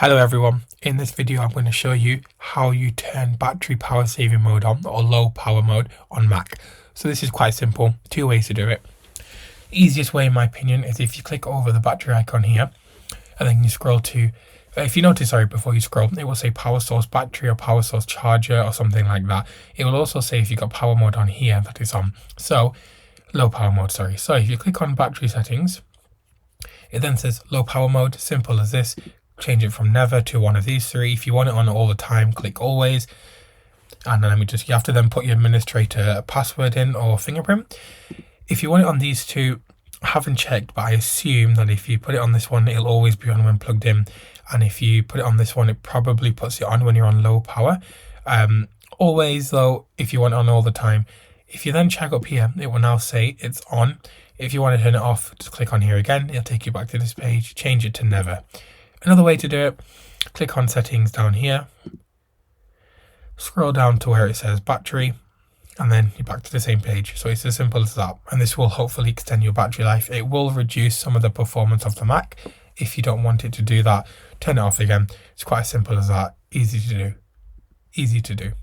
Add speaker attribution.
Speaker 1: Hello everyone, in this video I'm going to show you how you turn battery power saving mode on or low power mode on Mac. So this is quite simple, two ways to do it. Easiest way in my opinion is if you click over the battery icon here and then you scroll to, if you notice, before you scroll, it will say power source battery or power source charger or something like that. It will also say if you've got power mode on here that is on. So low power mode, So if you click on battery settings, it then says low power mode, simple as this. Change it from never to one of these three. If you want it on all the time, click always. And then you have to then put your administrator password in or fingerprint. If you want it on these two, I haven't checked, but I assume that if you put it on this one, it'll always be on when plugged in. And if you put it on this one, it probably puts it on when you're on low power. Always though, if you want it on all the time. If you then check up here, it will now say it's on. If you want to turn it off, just click on here again. It'll take you back to this page, change it to never. Another way to do it, click on settings down here, scroll down to where it says battery, and then you're back to the same page. So it's as simple as that. And this will hopefully extend your battery life. It will reduce some of the performance of the Mac. If you don't want it to do that, turn it off again. It's quite as simple as that. Easy to do.